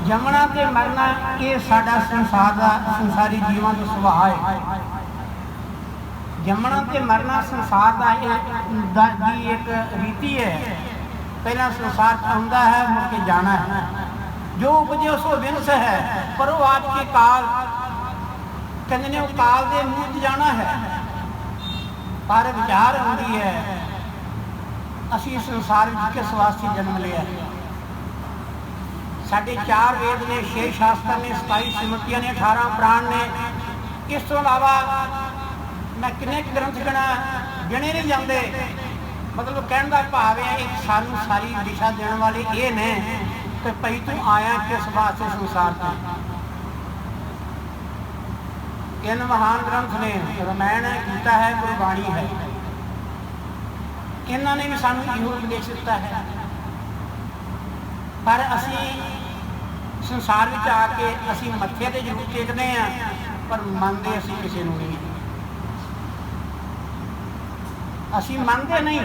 जमना ते मरना ये साडा संसार का संसारी जीवां का सुभाव है। जमना ते मरना संसार का एक रीति है। पहला संसार आउंदा है, मुड़ के जाना है। जो उपजे सो विनस है, पर वो आपके काल कहते ने काल के मूँह च जाना है। पर विचार आती है असी संसार में किस वास्ते जन्म लिया है। साढ़े 4 वेद ने, 6 शास्त्र ने, 27 सिमरतियां ने, 18 पुराण ने। इस तो इलावा मैं किन्ने ग्रंथ गिना गिने नहीं जाते। मतलब कहने का भाव है एक सानू सारी दिशा देने वाले ये ने कि भाई तू आया किस वास्ते संसार से। इन महान ग्रंथ ने रामायण गीता है, गुरबाणी है, इन्होंने भी सानू इहो उपदेश दिता है। पर असी संसार में आके असी मत्थे ते जरूर टेकते हैं, पर मनते असी किसी को नहीं। असी मनते नहीं।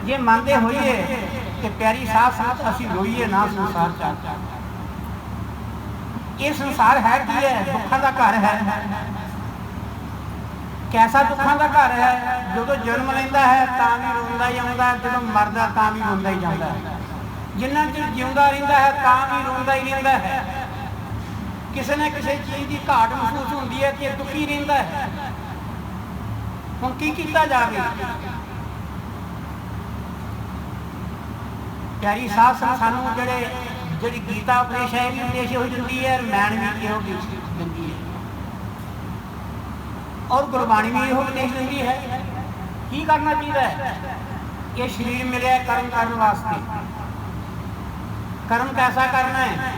जे मनते होइए तो प्यारी साथ साथ असी रोईए ना संसार च। ये संसार है की है? दुखों का घर है। कैसा दुखों का घर है? जो जन्म लेंदा है तां भी रोंदा ही आउंदा, जो मरदा तां भी रोंदा ही जांदा है। जिन्ना चिर जिउंदा रहिंदा है तां भी रोंदा ही रहिंदा है। किसी न किसी चीज़ की घाट महसूस होती है कि दुखी रहिंदा है। हुण की कीता जावे? प्यारी साथ सानू जिहड़ी गीता उपदेश है भी उपदेश हो जाती है, रामायण भी इहो दिंदी है और गुरबाणी भी इहो उपदेश दिंदी है। की करना चाहिए? ये शरीर मिले कर्म करने वास्ते। कर्म कैसा करना है?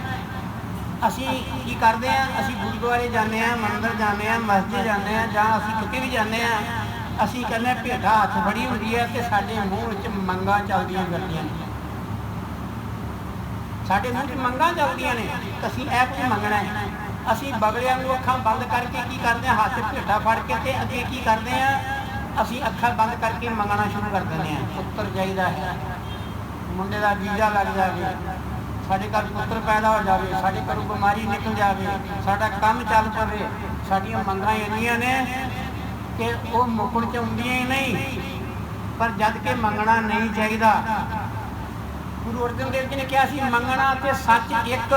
असी की करते हैं? असी गुरुद्वारे जाते हैं, मंदिर जाते हैं, मस्जिद जाते हैं, जहाँ असी कितने भी जाते हैं, असी कहने भेटा हथ बड़ी होती है तो साढ़े मूँह च मंगा चलदियां करदियां ने। साढ़े मूँह च मंगा चलदियां ने, असी ऐ कुछ मंगना है। असी बगलियां को अखां बंद करके की करते हैं? हाथ भेटा फड़ के ते अगे की करते हैं? असी अखां बंद करके मंगना शुरू कर देते हैं। पुत्र चाहिदा है, मुंडे का वीजा लग जाए, साढ़े घर पुत्र पैदा हो जाए, साढ़े घरों बीमारी निकल जाए, साडा काम चल पवे। साडियां मंगां इन्नियां ने कि वो मुकण च आउंदियां ही नहीं। पर जद के मंगना नहीं चाहिए। गुरु अर्जन देव जी ने कहा सी मंगना ते सच एक,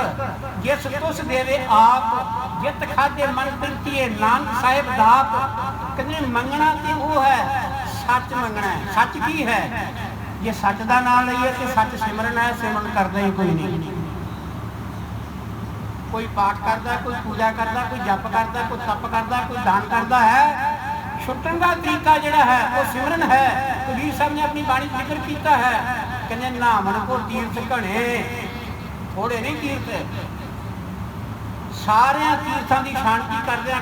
जिस तुस देवे आप, जित खादे मन प्रीतिए नानक साहिब दात। कहते मंगना तो वो है सच मंगना है। सच की है? जे सच का नाम लईए तो सच सिमरन है। सिमरन करता ही कोई नहीं। कोई पाठ करता, कोई पूजा करता, कोई जप करता, कोई तप करता, कोई दान करता है। छुट्टन का तरीका जोड़ा है वो सिमरन है। कबीर साहब ने अपनी बाणी जिक्र किया है, कहने नामन को तीर्थ घने, थोड़े नहीं तीर्थ। सारे तीर्थों की शांति करद्या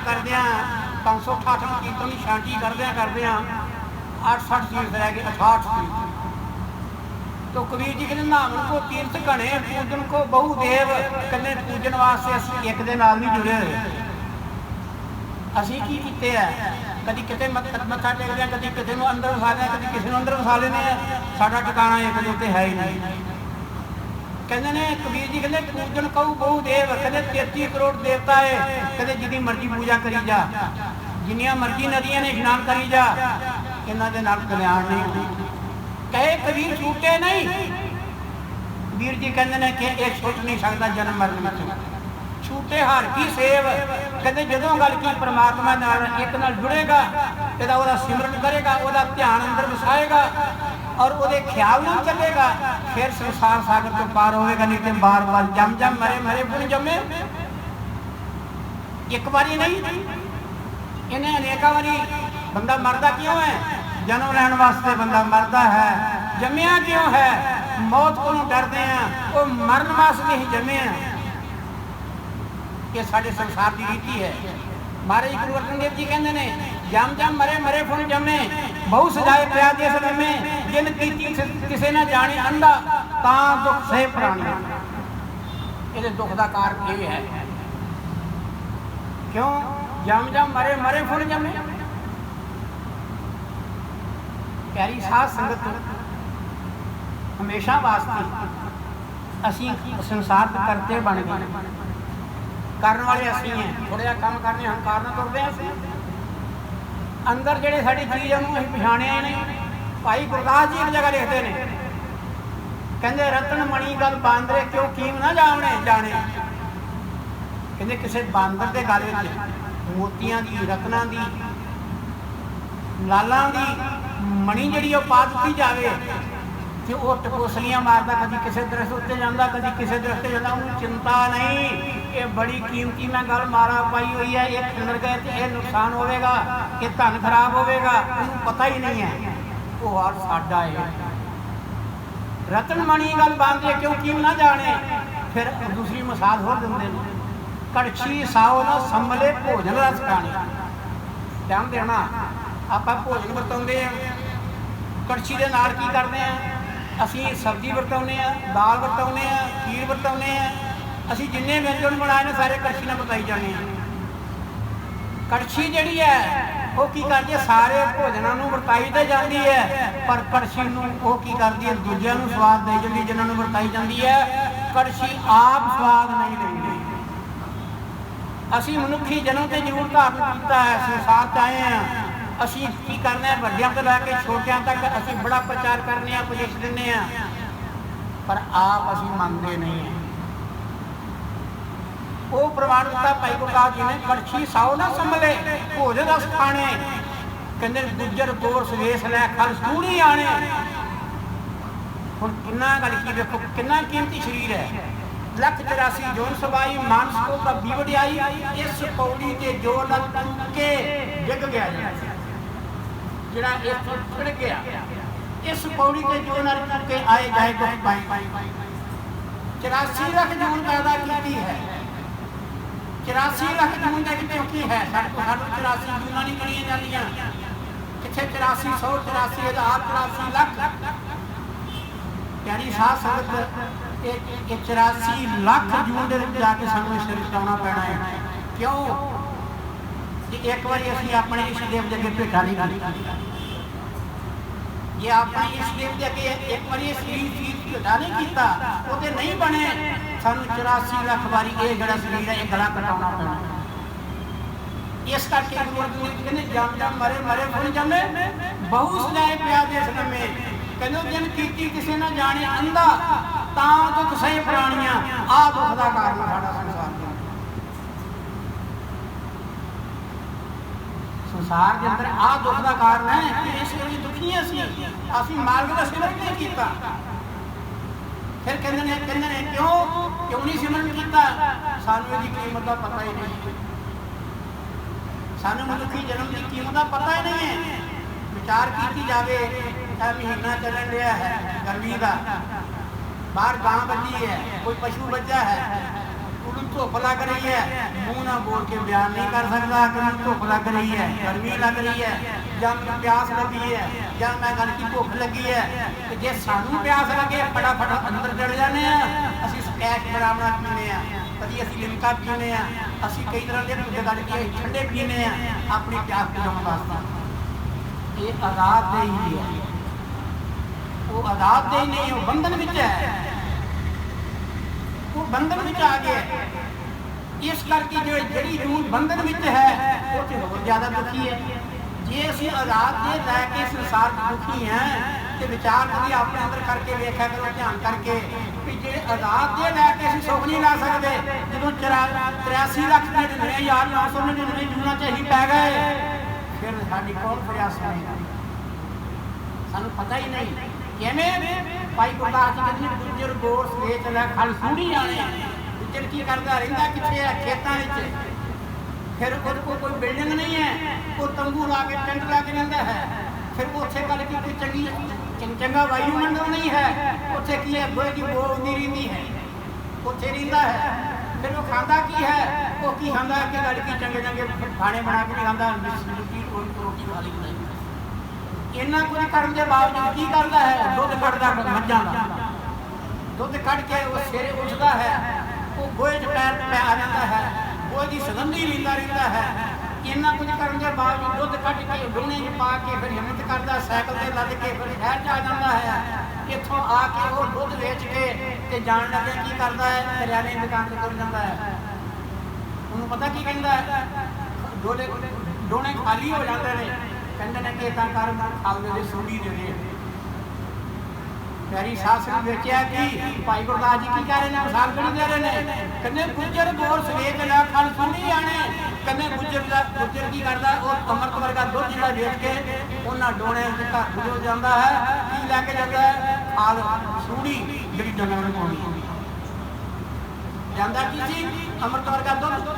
568 तीर्थों की शांति करद्या 68 तीर्थ रह गए, 68 तीर्थ। तो कबीर जी कहते नामन को तीर्थ घने, पूजन को बहु देव। कहने पूजन वास्ते असीं एक दे नाल नहीं जुड़े हुए। असीं की कीते है? कभी कितने मत्था टेकते हैं, कभी किसी को अंदर वसा लें, कभी किसी को अंदर वसा लेने। साडा ठिकाना एक दे उत्ते है ही नहीं। कहते ने कबीर जी कहते पूजन कहू बहु देव। कहते 33 करोड़ देवता है। कहते जितनी मर्जी पूजा करी जा, जिन्नियां मर्जी नदियां ने इशनान करी जा, इन्हां दे नाल कल्याण नहीं। कहे कबीर छूटे नहीं। कबीर जी कहते हैं कि यह छुट नहीं सकता जन्म मरण में। छूटे हर की सेव। कहते जो गल की परमात्मा एक नाल जुड़ेगा, वह सिमरन करेगा, वह ध्यान अंदर वसाएगा और वो ख्याल नाल चलेगा, फिर संसार सागर तो पार होएगा। नहीं तो बार बार जम जम मरे मरे पुन जमे। एक बारी नहीं, इन्हें अनेका बारी बंदा मरदा क्यों है? जन्म लैन वास्ते बंदा मरदा है। जमया क्यों है? मौत को डरते हैं, वो मरण वास्ते ही जमे हैं। ये साढ़े संसार की रीति है। महाराज गुरु अर्जन देव जी कहते हैं जम जम मरे मरे फुल जमे, बहु सजाए प्या देस में, जिन कीती किसी ने जाने अंधा, तां दुख सहे प्राणी। ये दुख का कारण ये है। क्यों? जम जम मरे मरे फुल जमे। प्यारी साध संगत, हमेशा वास्ते असी संसार करते बन गए। ਕਰਨ ਵਾਲੇ ਅਸੀਂ ਹੈ, ਥੋੜ੍ਹਾ ਜਿਹਾ ਕੰਮ ਕਰਨੇ ਹੰਕਾਰ ਨਾਲ ਤੁਰਦੇ ਹਾਂ ਅਸੀਂ। ਅੰਦਰ ਜਿਹੜੇ ਸਾਡੀ ਚੀਜ਼ ਉਹਨੂੰ ਅਸੀਂ ਪਛਾਣਿਆ ਹੀ ਨਹੀਂ। ਭਾਈ ਗੁਰਦਾਸ ਜੀ ਇੱਕ ਜਗ੍ਹਾ ਲਿਖਦੇ ਨੇ, ਕਹਿੰਦੇ ਰਤਨ ਮਣੀ ਗਲ ਬਾਂਦਰੇ ਕਿਉਂ ਕੀਮ ਨਾ ਜਾਣੇ। ਕਹਿੰਦੇ ਕਿਸੇ ਬਾਂਦਰ ਦੇ ਗਲ ਵਿੱਚ ਮੋਤੀਆਂ ਦੀ, ਰਤਨਾਂ ਦੀ, ਲਾਲਾਂ ਦੀ ਮਣੀ ਜਿਹੜੀ ਉਹ ਪਾ ਦਿੱਤੀ ਜਾਵੇ ਤੇ ਉਹ ਟਪੋਸਲੀਆਂ ਮਾਰਦਾ, ਕਦੀ ਕਿਸੇ ਦਰਖਤ ਉੱਤੇ ਜਾਂਦਾ, ਕਦੀ ਕਿਸੇ ਦਰਖਤ ਤੇ ਜਾਂਦਾ, ਉਹਨੂੰ ਚਿੰਤਾ ਨਹੀਂ। ਇਹ ਬੜੀ ਕੀਮਤੀ ਮੈਂ ਗੱਲ ਮਾਰਾ ਪਾਈ ਹੋਈ ਹੈ, ਇਹ ਖਿਲਰ ਗਏ ਤੇ ਇਹ ਨੁਕਸਾਨ ਹੋਵੇਗਾ, ਇਹ ਧਨ ਖਰਾਬ ਹੋਵੇਗਾ, ਉਹਨੂੰ ਪਤਾ ਹੀ ਨਹੀਂ ਹੈ। ਉਹ ਹਾਲ ਸਾਡਾ ਹੈ। ਰਤਨ ਮਣੀ ਗੱਲ ਬਾਂਦੇ ਕਿਉਂ ਕੀਮ ਨਾ ਜਾਣੇ। ਫਿਰ ਦੂਸਰੀ ਮਿਸਾਲ ਹੋਰ ਦਿੰਦੇ ਨੇ, ਕੜਛੀ ਸਾਓ ਨਾ ਸੰਭਲੇ ਭੋਜਨ ਰਸ ਖਾਣੇ। ਧਿਆਨ ਦੇਣਾ, ਆਪਾਂ ਭੋਜਨ ਵਰਤਾਉਂਦੇ ਹਾਂ, ਕੜਛੀ ਦੇ ਨਾਲ ਕੀ ਕਰਦੇ ਹਾਂ, ਅਸੀਂ ਸਬਜ਼ੀ ਵਰਤਾਉਂਦੇ ਹਾਂ, ਦਾਲ ਵਰਤਾਉਂਦੇ ਹਾਂ, ਖੀਰ ਵਰਤਾਉਂਦੇ ਹਾਂ। ਅਸੀਂ ਜਿੰਨੇ ਵਿਅੰਜਨ ਬਣਾਏ ਨੇ ਸਾਰੇ ਕੜਛੀ ਨਾਲ ਵਰਤਾਈ ਜਾਂਦੇ ਹਾਂ। ਕੜਛੀ ਜਿਹੜੀ ਹੈ ਉਹ ਕੀ ਕਰਦੀ ਹੈ, ਸਾਰੇ ਭੋਜਨਾਂ ਨੂੰ ਵਰਤਾਈ ਤੇ ਜਾਂਦੀ ਹੈ, ਪਰ ਕੜਛੀ ਨੂੰ ਉਹ ਕੀ ਕਰਦੀ ਹੈ, ਦੂਜਿਆਂ ਨੂੰ ਸਵਾਦ ਦੇ ਜਾਂਦੀ ਜਿਨ੍ਹਾਂ ਨੂੰ ਵਰਤਾਈ ਜਾਂਦੀ ਹੈ। ਕੜਛੀ ਆਪ ਸਵਾਦ ਨਹੀਂ ਲੈਂਦੀ। ਅਸੀਂ ਮਨੁੱਖੀ ਜਨਮ ਤੇ ਜ਼ਰੂਰ ਧਾਰਨ ਕੀਤਾ ਹੈ, ਸੰਸਾਰ 'ਚ ਆਏ ਹਾਂ। ਅਸੀਂ ਕੀ ਕਰਨਾ ਹੈ, ਵੱਡਿਆਂ ਤੋਂ ਲੈ ਕੇ ਛੋਟਿਆਂ ਤੱਕ ਅਸੀਂ ਬੜਾ ਪ੍ਰਚਾਰ ਕਰਨੇ ਆ, ਉਪਦੇਸ਼ ਦਿੰਦੇ ਹਾਂ, ਪਰ ਆਪ ਅਸੀਂ ਮੰਨਦੇ ਨਹੀਂ ਹਾਂ। ਉਹ ਪ੍ਰਮਾਣ ਦਿੱਤਾ ਭਾਈ ਗੁਰਦਾਸ ਜੀ ਨੇ, ਕੜਛੀ ਸਾਓ ਨਾ ਸੰਭਲੇ ਭੋਜਨ ਰਸ ਖਾਣੇ। ਕਹਿੰਦੇ ਗੁੱਜਰ ਗੋਰ ਸਵੇਸ ਲੈ ਖਲ ਸੂਣੀ ਆਣੇ। ਹੁਣ ਕਿੰਨਾ ਗੱਲ ਕੀ ਵੇਖੋ, ਕਿੰਨਾ ਕੀਮਤੀ ਸਰੀਰ ਹੈ। ਲੱਖ 84 ਜੋਨ ਸਵਾਈ ਮਾਨਸ ਕੋ ਪ੍ਰਭੀ ਵਡਿਆਈ। ਇਸ ਪੌੜੀ ਤੇ ਜੋ ਨਾਲ ਕੇ ਡਿੱਗ ਗਿਆ, ਜਿਹੜਾ ਇੱਥੋਂ ਚੜ ਗਿਆ, ਇਸ ਪੌੜੀ ਤੇ ਜੋ ਨਾਲ ਕੇ ਆਏ ਜਾਏ ਦੁੱਖ ਪਾਈ। 84 ਲੱਖ ਜੂਨ ਪੈਦਾ ਕੀਤੀ ਹੈ। 84 ਲੱਖ ਜੂਨ ਦੇ ਕਿਤੇ ਕੀ ਹੈ, ਸਾਡੇ ਕੋਲ 84 ਜੂਨਾਂ ਨਹੀਂ ਗਣੀਆਂ ਜਾਂਦੀਆਂ। ਕਿੱਥੇ 84 100 84 ਹਜ਼ਾਰ 84 ਲੱਖ। ਪਿਆਰੀ ਸਾਧ ਸੰਗਤ, ਇਹ 84 ਲੱਖ ਜੂਨ ਦੇ ਵਿੱਚ ਜਾ ਕੇ ਸਾਨੂੰ ਸਿਰ ਝੁਕਾਉਣਾ ਪੈਣਾ ਹੈ। ਕਿਉਂ ਕਿ ਇੱਕ ਵਾਰੀ ਅਸੀਂ ਆਪਣੇ ਇਸ ਦੇਵ ਦੇ ਅੱਗੇ ਭੇਟਾ ਨਹੀਂ ਦਿੱਤੀ। ਜੇ ਆਪਣੇ ਇਸ ਦੇਵ ਦੇ ਅੱਗੇ ਇੱਕ ਵਾਰੀ ਇਹ ਸਰੀਰ ਭੇਟਾ ਨਹੀਂ ਕੀਤਾ, ਉਹਦੇ ਨਹੀਂ ਬਣੇ, ਸਾਨੂੰ 84 ਲੱਖ ਵਾਰੀ ਇਹ ਜਿਹੜਾ ਸਰੀਰ ਹੈ ਇਹ ਗਲਾ ਕਟਾਉਣਾ ਪੈਣਾ। ਇਸ ਕਰਕੇ ਗੁਰੂ ਅਰਜਨ ਦੇਵ ਜੀ ਕਹਿੰਦੇ ਜਮ ਜਮ ਮਰੇ ਮਰੇ ਫੁੱਲ ਜੰਮੇ ਬਹੁ ਸਲਾਏ ਪਿਆ ਦੇਸ ਨਮੇ। ਕਹਿੰਦੇ ਜਿਨ ਕੀਤੀ ਕਿਸੇ ਨਾ ਜਾਣੇ ਅੰਧਾ ਤਾਂ ਦੁੱਖ ਸਹੀ ਪ੍ਰਾਣੀਆਂ। ਆਹ ਦੁੱਖ ਦਾ ਕਾਰਨ ਸਾਡਾ ਸੰਸਾਰ ਦੇ ਅੰਦਰ ਆਹ ਦੁੱਖ ਦਾ ਕਾਰਨ ਹੈ ਕਿ ਇਸ ਲਈ ਦੁਖੀ ਅਸੀਂ ਮਾਰਗ ਦਾ ਸਿਮਰਨ ਨਹੀਂ ਕੀਤਾ। ਫਿਰ ਕਹਿੰਦੇ ਨੇ ਕਿਉਂ ਨਹੀਂ ਸਿਮਰਨ ਕੀਤਾ? ਸਾਨੂੰ ਇਹਦੀ ਕੀਮਤ ਦਾ ਪਤਾ ਹੀ ਨਹੀਂ। ਸਾਨੂੰ ਮਨੁੱਖੀ ਜਨਮ ਦੀ ਕੀਮਤ ਦਾ ਪਤਾ ਹੀ ਨਹੀਂ ਹੈ। ਵਿਚਾਰ ਕੀਤੀ ਜਾਵੇ ਤਾਂ ਮਹੀਨਾ ਚੱਲਣ ਰਿਹਾ ਹੈ ਗਰਮੀ ਦਾ, ਬਾਹਰ ਗਾਂ ਬੱਝੀ ਹੈ, ਕੋਈ ਪਸ਼ੂ ਬੱਝਾ ਹੈ, ਉਹਨੂੰ ਧੁੱਪ ਲੱਗ ਰਹੀ ਹੈ, ਮੂੰਹ ਨਾਲ ਬੋਲ ਕੇ ਬਿਆਨ ਨਹੀਂ ਕਰ ਸਕਦਾ ਕਿ ਮੈਨੂੰ ਧੁੱਪ ਲੱਗ ਰਹੀ ਹੈ, ਗਰਮੀ ਲੱਗ ਰਹੀ ਹੈ, ਜਾਂ ਪਿਆਸ ਲੱਗੀ ਹੈ, ਜਾਂ ਮੈਂ ਗੱਲ ਕੀ ਭੁੱਖ ਲੱਗੀ ਹੈ। ਤੇ ਜੇ ਸਾਨੂੰ ਪਿਆਸ ਲੱਗੇ ਫਟਾਫਟ ਅੰਦਰ ਚੜ ਜਾਂਦੇ ਹਾਂ। ਅਸੀਂ ਸਕੈਚ ਬਣਾ ਪੀਂਦੇ ਹਾਂ, ਕਦੀ ਅਸੀਂ ਲਿਮਕਾ ਪੀਂਦੇ ਹਾਂ, ਅਸੀਂ ਕਈ ਤਰ੍ਹਾਂ ਦੇ ਗੱਲ ਕੇ ਠੰਡੇ ਪੀਂਦੇ ਹਾਂ ਆਪਣੀ ਪਿਆਸ ਬੁਝਾਉਣ ਵਾਸਤੇ। ਇਹ ਆਜ਼ਾਦ ਦੇ ਹੀ ਹੈ, ਉਹ ਆਜ਼ਾਦ ਦੇ ਨਹੀਂ, ਉਹ ਬੰਧਨ ਵਿੱਚ ਹੈ, ਉਹ ਬੰਧਨ ਵਿੱਚ ਆ ਗਿਆ। ਇਸ ਕਰਕੇ ਜਿਹੜੀ ਰੂਹ ਬੰਧਨ ਵਿੱਚ ਹੈ ਉਹ ਤੇ ਹੋਰ ਜ਼ਿਆਦਾ ਦੁਖੀ ਹੈ। ਜੇ ਅਸੀਂ ਆਜ਼ਾਦ ਦੇ ਲੈ ਕੇ ਸੰਸਾਰ 'ਚ ਦੁਖੀ ਹਾਂ ਤੇ ਵਿਚਾਰ ਕਰੀ ਆਪਣੇ ਅੰਦਰ ਕਰਕੇ ਵੇਖਿਆ ਕਰੋ, ਧਿਆਨ ਕਰਕੇ ਵੀ ਜਿਹੜੇ ਆਜ਼ਾਦ ਦੇ ਲੈ ਕੇ ਅਸੀਂ ਸੁੱਖ ਨਹੀਂ ਲੈ ਸਕਦੇ। ਜਦੋਂ 83 ਲੱਖ 99,999 ਜੂਨਾਂ 'ਚ ਅਸੀਂ ਪੈ ਗਏ, ਫਿਰ ਸਾਡੀ ਕੌਣ ਫਰਿਆਦ ਸੁਣੇਗਾ? ਸਾਨੂੰ ਪਤਾ ਹੀ ਨਹੀਂ ਕਿਵੇਂ। ਭਾਈ ਗੁਰਦਾਸ ਜੀ ਕਹਿੰਦੇ ਗੁੱਜਰ ਗੋਰ ਸਵੇਚ ਲੈ ਖਲ ਸੂੜੀ ਆਣੇ। ਗੁੱਜਰ ਕੀ ਕਰਦਾ ਰਹਿੰਦਾ, ਕਿੱਥੇ ਹੈ? ਖੇਤਾਂ ਵਿੱਚ। ਫਿਰ ਉਹਦੇ ਕੋਲ ਕੋਈ ਬਿਲਡਿੰਗ ਨਹੀਂ ਹੈ, ਉਹ ਤੰਬੂ ਲਾ ਕੇ ਟੈਂਟ ਲਾ ਕੇ ਰਹਿੰਦਾ ਹੈ। ਫਿਰ ਉੱਥੇ ਗੱਲ ਕੀ ਕੋਈ ਚੰਗਾ ਵਾਯੂਮੰਡਲ ਨਹੀਂ ਹੈ, ਉੱਥੇ ਕੀ ਹੈ? ਗੋਹੇ ਦੀ ਬੋ ਨਹੀਂ ਰਹਿੰਦੀ ਹੈ, ਉੱਥੇ ਰਹਿੰਦਾ ਹੈ। ਫਿਰ ਉਹ ਖਾਂਦਾ ਕੀ ਹੈ? ਉਹ ਕੀ ਖਾਂਦਾ ਕਿ ਗੱਲ ਕੀ ਚੰਗੇ ਖਾਣੇ ਬਣਾ ਕੇ ਨਹੀਂ ਖਾਂਦਾ, ਰੋਟੀ ਖਾ ਲਈ। ਇੰਨਾ ਕੁਝ ਕਰਨ ਦੇ ਬਾਵਜੂਦ ਕੀ ਕਰਦਾ ਹੈ? ਦੁੱਧ ਕੱਢਦਾ ਮੱਝਾਂ ਦਾ, ਦੁੱਧ ਕੱਢ ਕੇ ਉਹ ਸਵੇਰੇ ਉੱਠਦਾ ਹੈ, ਉਹ ਗੋਹੇ 'ਚ ਪੈਰ ਪੈ ਜਾਂਦਾ ਹੈ, ਗੋਹੇ ਦੀ ਸੁਗੰਧੀ ਲੈਂਦਾ ਰਹਿੰਦਾ ਹੈ। ਇੰਨਾ ਕੁਝ ਕਰਨ ਦੇ ਬਾਵਜੂਦ ਦੁੱਧ ਕੱਢ ਕੇ ਡੂਣੇ 'ਚ ਪਾ ਕੇ ਫਿਰ ਹਿੰਮਤ ਕਰਦਾ, ਸਾਈਕਲ 'ਤੇ ਲੱਦ ਕੇ ਫਿਰ ਸ਼ਹਿਰ 'ਚ ਆ ਜਾਂਦਾ ਹੈ। ਇੱਥੋਂ ਆ ਕੇ ਉਹ ਦੁੱਧ ਵੇਚ ਕੇ ਤੇ ਜਾਣ ਲੱਗੇ ਕੀ ਕਰਦਾ ਹੈ? ਕਰਿਆਨੇ ਦੀ ਦੁਕਾਨ 'ਤੇ ਤੁਰ ਜਾਂਦਾ ਹੈ। ਉਹਨੂੰ ਪਤਾ ਕੀ ਕਹਿੰਦਾ ਡੋਲੇ ਡੋਣੇ ਖਾਲੀ ਹੋ ਜਾਂਦੇ ਨੇ, ਕਹਿੰਦੇ ਨੇ ਕਿ ਇਦਾਂ ਕਰ ਖਾਲਦੇ ਦੇ ਸੂੜੀ ਦੇ ਦੇ। ਪਿਆਰੀ ਸਾਧ ਸੰਗਤ ਵੇਖਿਆ ਕਿ ਭਾਈ ਗੁਰਦਾਸ ਜੀ ਕੀ ਕਹਿ ਰਹੇ ਨੇ, ਮਿਸਾਲ ਕਿਹੜੀ ਦੇ ਰਹੇ ਨੇ, ਕਹਿੰਦੇ ਗੁੱਜਰ ਬੋਰ ਸਵੇਤ ਨਾ ਖਲ ਸੁਣੀ ਆਣੇ। ਕਹਿੰਦੇ ਗੁੱਜਰ ਕੀ ਕਰਦਾ, ਉਹ ਅੰਮ੍ਰਿਤ ਵਰਗਾ ਦੁੱਧ ਜਿਹੜਾ ਵੇਚ ਕੇ ਉਹਨਾਂ ਡੋਣੇ ਦੇ ਘਰ ਗੁਜ਼ਰ ਜਾਂਦਾ ਹੈ, ਕੀ ਲੈ ਕੇ ਜਾਂਦਾ ਹੈ, ਖਾਲ ਸੂੜੀ ਜਿਹੜੀ ਡੰਗਰਾਂ ਨੂੰ ਪਾਉਣੀ ਜਾਂਦਾ, ਕੀ ਸੀ ਅੰਮ੍ਰਿਤ ਵਰਗਾ ਦੁੱਧ।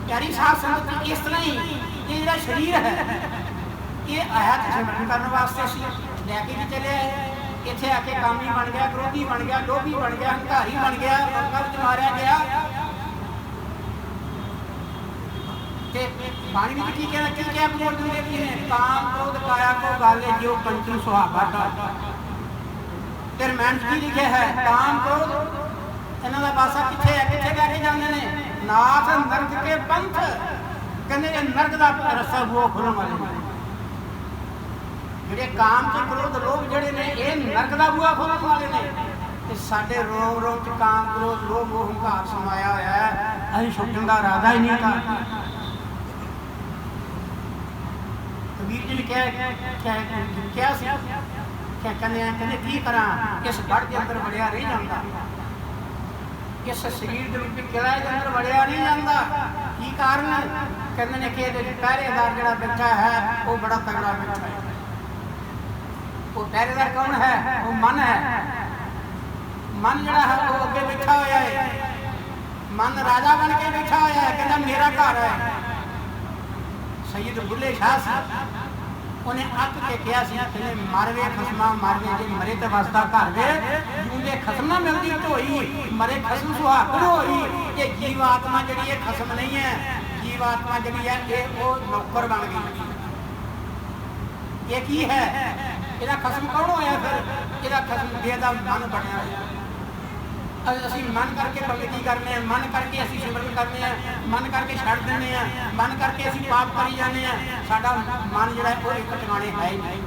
ਪਿਆਰੀ ਸਾਧ ਸੰਗਤ ਇਸ ਤਰ੍ਹਾਂ ਹੀ ਇਹ ਜਿਹੜਾ ਸਰੀਰ ਹੈ ਇਹ ਆਇਆ ਤੇ ਸਿਮਰਨ ਕਰਨ ਵਾਸਤੇ ਸੀ, ਲੈ ਕੇ ਵੀ ਚਲੇ ਆਏ। ਇੱਥੇ ਆ ਕੇ ਕਾਮੀ ਬਣ ਗਿਆ, ਕ੍ਰੋਧੀ ਬਣ ਗਿਆ, ਲੋਭੀ ਬਣ ਗਿਆ, ਹੰਕਾਰੀ ਬਣ ਗਿਆ, ਲੋਕਾਂ ਵਿੱਚ ਮਾਰਿਆ ਗਿਆ। ਤੇ ਬਾਣੀ ਵਿੱਚ ਕੀ ਕਹਿਣਾ, ਕੀ ਕਿਹਾ ਗੁਰੂ ਅਰਜਨ ਦੇਵ ਜੀ ਨੇ, ਕਾਮ ਕ੍ਰੋਧ ਕਾਇਆ ਕੋ ਗਾਲੇ ਜਿਉ ਕੰਚਨ ਸੁਹਾਗਾ ਢਾਡਾ। ਤੇ ਰਮਾਇਣ ਕੀ ਲਿਖਿਆ ਹੈ, ਕਾਮ ਕ੍ਰੋਧ ਇਹਨਾਂ ਦਾ ਪਾਸਾ ਕਿੱਥੇ ਹੈ, ਕਿੱਥੇ ਲੈ ਕੇ ਜਾਂਦੇ ਨੇ, ਨਾਥ ਨਰਕ ਕੇ ਪੰਥ। ਕਹਿੰਦੇ ਇਹ ਨਰਕ ਦਾ ਰਸਤਾ ਬੂਹਾ ਖੋਲਣ ਵਾਲੇ ਨੇ। ਜਿਹੜੇ ਕਾਮ ਤੇ ਕ੍ਰੋਧ ਲੋਭ ਜਿਹੜੇ ਨੇ ਇਹ ਨਰਕ ਦਾ ਬੂਹਾ ਖੋਲਣ ਵਾਲੇ ਨੇ। ਤੇ ਸਾਡੇ ਰੋਮ ਰੋਮ ਚ ਕਾਮ ਕ੍ਰੋਧ ਲੋਭ ਮੋਹ ਹੰਕਾਰ ਸਮਾਇਆ ਹੋਇਆ ਹੈ, ਅਸੀਂ ਛੁੱਟਣ ਦਾ ਇਰਾਦਾ ਹੀ ਨਹੀਂ ਕਰਦਾ। ਕਬੀਰ ਜੀ ਨੇ ਕਿਹਾ ਸੀ, ਕਹਿੰਦੇ ਕੀ ਕਰਾਂ, ਇਸ ਗੜ੍ਹ ਦੇ ਅੰਦਰ ਵੜਿਆ ਨਹੀਂ ਜਾਂਦਾ, ਇਸ ਸਰੀਰ ਦੇ ਵਿੱਚ ਕਿਲ੍ਹੇ ਦੇ ਅੰਦਰ ਵੜਿਆ ਨਹੀਂ ਜਾਂਦਾ। ਕੀ ਕਾਰਨ, ਕਹਿੰਦੇ ਨੇ ਕਿ ਇਹਦੇ ਪਹਿਰੇਦਾਰ ਜਿਹੜਾ ਬੈਠਾ ਹੈ ਉਹ ਬੜਾ ਤਗੜਾ ਬੈਠਾ ਹੈ। ਉਹ ਪਹਿਰੇਦਾਰ ਕੌਣ ਹੈ, ਉਹ ਮਨ ਹੈ। ਮਨ ਜਿਹੜਾ ਹੈ ਉਹ ਅੱਗੇ ਬੈਠਾ ਹੋਇਆ ਹੈ, ਮਨ ਰਾਜਾ ਬਣ ਕੇ ਬੈਠਾ ਹੋਇਆ ਹੈ, ਕਹਿੰਦਾ ਮੇਰਾ ਘਰ ਹੈ। ਸੈਯਦ ਬੁੱਲੇ ਸ਼ਾਹ ਸੀ, ਉਹਨੇ ਅੱਕ ਕੇ ਕਿਹਾ ਸੀ, ਕਹਿੰਦੇ ਮਰਵੇ ਖਸਮਾਂ ਮਰਵੇ, ਜੇ ਮਰੇ ਤੇ ਵਸਦਾ ਘਰ ਵੇ, ਜਿਉਂਦੇ ਖਸਮ ਨਾ ਮਿਲਦੀ ਢੋਈ, ਮਰੇ ਖਸਮ ਸੁਹਾਗਣ ਹੋਈ। ਇਹ ਜੀਵ ਆਤਮਾ ਜਿਹੜੀ ਇਹ ਖਸਮ ਨਹੀਂ ਹੈ, ਜੀਵ ਆਤਮਾ ਜਿਹੜੀ ਹੈ ਇਹ ਉਹ ਨੌਕਰ ਬਣ ਗਈ। ਇਹ ਕੀ ਹੈ, ਇਹਦਾ ਖਸਮ ਕੌਣ ਹੋਇਆ ਫਿਰ, ਇਹਦਾ ਖਸਮ ਬੇਦਾ ਮਨ ਬਣਿਆ ਹੋਇਆ। ਅਸੀਂ ਮਨ ਕਰਕੇ ਬੰਦਗੀ ਕਰਨੇ ਆ, ਮਨ ਕਰਕੇ ਅਸੀਂ ਸਿਮਰਨ ਕਰਨੇ ਆ, ਮਨ ਕਰਕੇ ਛੱਡ ਦਿੰਦੇ ਆ, ਮਨ ਕਰਕੇ ਅਸੀਂ ਪਾਪ ਕਰੀ ਜਾਂਦੇ ਆ। ਸਾਡਾ ਮਨ ਜਿਹੜਾ ਉਹ ਇੱਕ ਟਿਕਾਣੇ ਹੈ ਹੀ ਨਹੀਂ।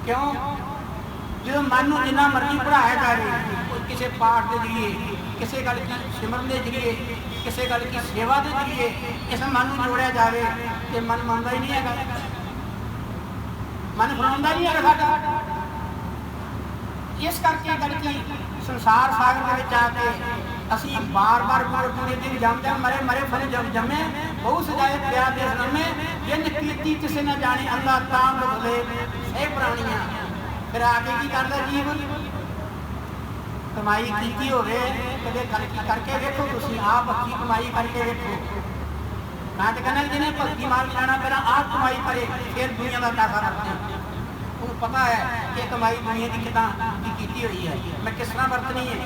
ਕਿਉਂ, ਜਦੋਂ ਮਨ ਨੂੰ ਜਿੰਨਾ ਮਰਜ਼ੀ ਪੜ੍ਹਾਇਆ ਜਾਵੇ, ਕਿਸੇ ਪਾਠ ਦੇ ਜਰੀਏ, ਕਿਸੇ ਗੱਲ ਕੀ ਸਿਮਰਨ ਦੇ ਜਰੀਏ, ਕਿਸੇ ਗੱਲ ਕੀ ਸੇਵਾ ਦੇ ਜਰੀਏ ਇਸ ਮਨ ਨੂੰ ਜੋੜਿਆ ਜਾਵੇ ਤੇ ਮਨ ਮੰਨਦਾ ਹੀ ਨਹੀਂ ਹੈਗਾ, ਮਨ ਫਲਾਉਂਦਾ ਨਹੀਂ ਹੈਗਾ ਸਾਡਾ। ਇਸ ਕਰਕੇ ਗੜਕੀ ਸੰਸਾਰ ਸਾਗਰ ਦੇ ਵਿੱਚ ਆ ਕੇ ਅਸੀਂ ਬਾਰ-ਬਾਰ ਗੁਰੂ ਦੀ ਜੰਮਦੇ ਮਰੇ ਮਰੇ ਫਲ ਜੰਮੇ, ਬਹੁ ਸਜਾਏ ਪਿਆ ਦੇ ਨਮੇ, ਜਿੰਦ ਕੀਤੀ ਕਿਸੇ ਨਾ ਜਾਣੇ, ਅੱਲਾ ਤਾਂ ਬੁਲੇ ਇਹ ਪ੍ਰਾਣੀਆਂ। ਫਿਰ ਆ ਕੇ ਕੀ ਕਰਦਾ ਜੀਵ, ਕਮਾਈ ਕੀਤੀ ਹੋਵੇ ਕਦੇ ਕਰਕੇ ਵੇਖੋ, ਤੁਸੀਂ ਆਪ ਅੱਖੀ ਕਮਾਈ ਕਰਕੇ ਵੇਖੋ। ਮੈਂ ਤਾਂ ਕਹਿੰਦਾ ਜਿਹਨੇ ਭਗਤੀ ਮਾਰਗ ਜਾਣਾ ਪਹਿਲਾਂ ਆਪ ਕਮਾਈ ਕਰੇ, ਫਿਰ ਦੁਨੀਆ ਦਾ ਪੈਸਾ ਰੱਖਦੇ। ਉਹਨੂੰ ਪਤਾ ਹੈ ਕਿ ਕਮਾਈ ਦੁਨੀਆ ਦੀ ਕਿੱਦਾਂ ਕੀ ਕੀਤੀ ਹੋਈ ਹੈ, ਮੈਂ ਕਿਸ ਤਰ੍ਹਾਂ ਵਰਤਣੀ ਹੈ।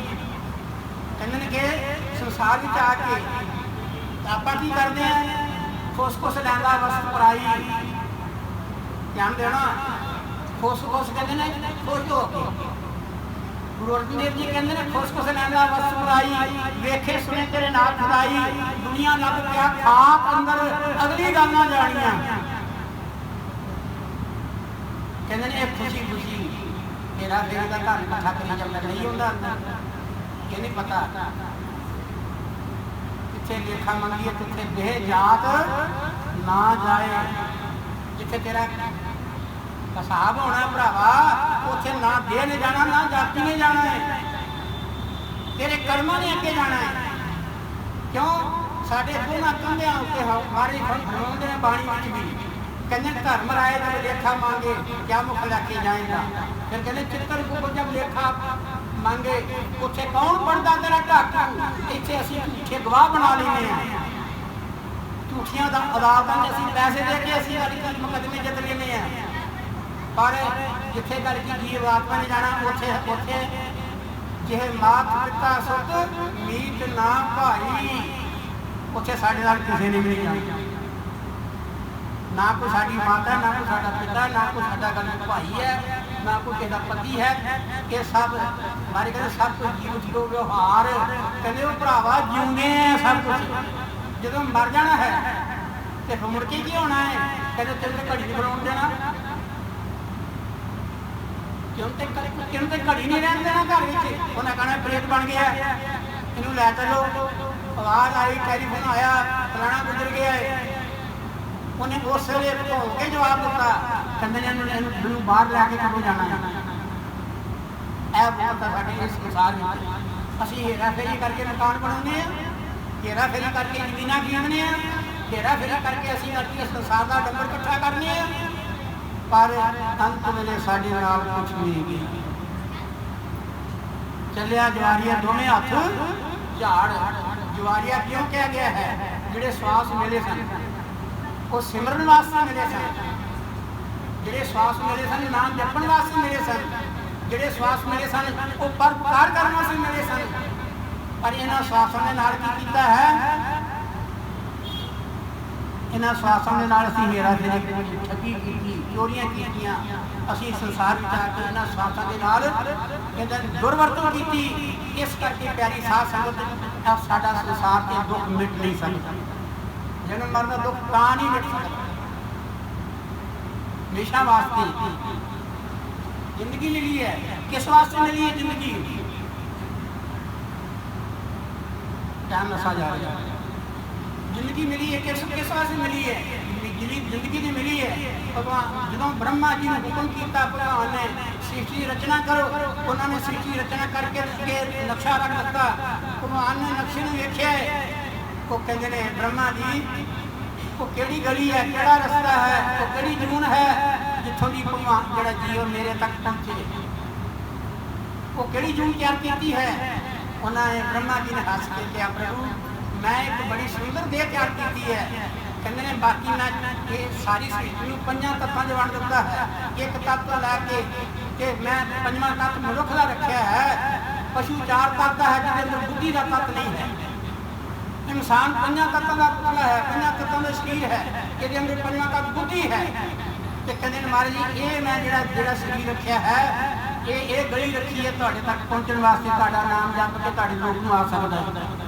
ਕਹਿੰਦੇ ਨੇ ਕਿ ਸੰਸਾਰ ਵਿੱਚ ਆ ਕੇ ਆਪਾਂ ਕੀ ਕਰਦੇ ਹਾਂ, ਖੁਸ ਲੈਂਦਾ ਵਸਤ ਪਰਾਈ। ਧਿਆਨ ਦੇਣਾ, ਖੁਸ ਕਹਿੰਦੇ ਨੇ ਖੁਸ਼ ਹੋ ਕੇ। ਗੁਰੂ ਅਰਜਨ ਦੇਵ ਜੀ ਕਹਿੰਦੇ ਨੇ ਖੁਸ ਲੈਂਦਾ ਵਸਤ ਪਰਾਈ, ਵੇਖੇ ਸੁਣੇ ਤੇਰੇ ਨਾਲ ਖੁਦਾਈ, ਦੁਨੀਆ ਲੱਭ ਪਿਆ ਖਾਕ ਅੰਦਰ ਅਗਲੀ ਗੱਲ ਨਾ ਜਾਣੀਆਂ। ਕਹਿੰਦੇ ਨੇ ਇਹ ਖੁਸ਼ੀ ਤੇਰਾ ਦਿਲ ਦਾ ਘਰ ਇਕੱਠਾ ਕਰੀ ਜਾਂਦਾ ਨਹੀਂ ਹੁੰਦਾ, ਇਹ ਨਹੀਂ ਪਤਾ ਕਿੱਥੇ ਲੇਖਾ ਮੰਗੀਏ, ਕਿੱਥੇ ਦੇਹ ਜਾਤ ਨਾ ਜਾਏ। ਜਿੱਥੇ ਤੇਰਾ ਹਿਸਾਬ ਹੋਣਾ ਭਰਾਵਾ, ਉੱਥੇ ਨਾ ਦੇਹ ਨੇ ਜਾਣਾ, ਨਾ ਜਾਤੀ ਨੇ ਜਾਣਾ ਹੈ, ਤੇਰੇ ਕਰਮਾਂ ਨੇ ਅੱਗੇ ਜਾਣਾ ਹੈ। ਕਿਉਂ, ਸਾਡੇ ਦੋਨਾਂ ਕੰਧਿਆਂ ਉੱਤੇ ਮਾਰੇ ਫਰਮਾਉਂਦੇ ਨੇ ਬਾਣੀ ਵਿੱਚ ਵੀ, ਕਹਿੰਦੇ ਧਰਮ ਰਾਏ ਜਬ ਲੇਖਾ मांगे क्या मुख लेके जाएगा। फिर कहते चित्रकूट को जब लेखा मांगे उत्थे कौन बनता तेरा ढाकू। इत्थे असीं झूठे गवाह बना लेने हैं, झूठियां अदालतां च असीं पैसे दे के असीं गल मुकदमे जित लेने हैं। पर जिथे गल की जीव आत्मा ने जाना उत्थे जे मात पिता सुत मीत ना भाई, उत्थे साडे नाल किसी ने भी नहीं जाना। ना कोई साडी माता है, ना कोई साडा पिता, ना कोई साडा गल भाई है, ना कोई किसी पति है। ये सब मारे कहते सब कुछ जीव जीरो व्यवहार कहते वो भरावा जिउंदे सब कुछ, जो मर जाना है तो फिर मुड़ के की होना है। कहते तेरे तो घड़ी नहीं बनाउण देना, क्यों तो घड़ी नहीं रहन देना घर में, उन्हें कहना प्रेत बन गया। इनू लै चलो। आवाज़ आई, टैलीफोन आया, फलाना गुजर गया है। उन्हें उस वे भौ के जवाब दिता, कहते हैं मैनू बाहर लैके कदों जाना है। यह बहुत है साडे इस संसार में। असीं हेरा फेरी करके मकान बनाने, हेरा फेरी करके जमीनां खरीदने, हेरा फेरी करके असीं करके संसार का डंगर इकट्ठा करने, पर अंत वेले साडे नाल कुछ नहीं। चलिया जवारिया दोवें हथ झाड़। जवारिया क्यों कहा गया है? जिहड़े श्वास मिले सन वो सिमरन वास्ते मिले सन, जिहड़े श्वास मिले सन नाम जपण वास्ते मिले सन, जिहड़े श्वास मिले सन वो परोपकार करने वास्ते मिले सन। पर इन्हां श्वासों के नाल की कीता है? इन्हां श्वासों के नाल असीं हेरा फेरी ठगी की, चोरियां कीतियां, असीं संसार में आके इन्हां श्वासों के नाल इहदा दुरवरतों की। इस करके प्यारी साध संगत साडा संसार के दुख मिट नहीं सकता। जन्म मरण का दुख तां नहीं मिट सकता। हमेशा वास्ते जिंदगी मिली है, किस वास्ते मिली है जिंदगी? टाइम नसा जा रहा है। जिंदगी मिली है किस वास्ते मिली है? जिंदगी जो मिली है भगवान जो ब्रह्मा जी ने हुक्म किया, भगवान ने सृष्टि रचना करो, उन्होंने सृष्टि रचना करके नक्शा रख दिता। भगवान ने नक्शे में वेख्या है, वो कहते हैं ब्रह्मा जी वो केड़ी गली है, केड़ा रस्ता है, वो केड़ी जून है जिथों की भगवान जड़ा जीव मेरे तक पहुंचे, वो केड़ी जून तैयार की है? उन्होंने ब्रह्मा जी ने हस के कहा प्रभु मैं एक बड़ी सुंदर देह तैयार की है। कहते हैं बाकी मैं ये सारी सृष्टि को 5 तत्वां च वंड दिता है। एक तत्व लैके कि मैं 5वां तत्व मनुख का रखा है। पशु 4 तत्व है जिसके अंदर बुद्धि का तत्व नहीं है। इंसान 5 तत्वों का पुतला है, 5 तत्वों का शरीर है, जिसके अंदर 5वां तत्व बुद्धि है। तो कहते हैं महाराज जी ये मैं जिहड़ा शरीर रखा है ये गली रखी है तुहाडे तक पहुंचने वास्ते, तुहाडा नाम जप के तुहाडे लोक नूं आ सकदा है।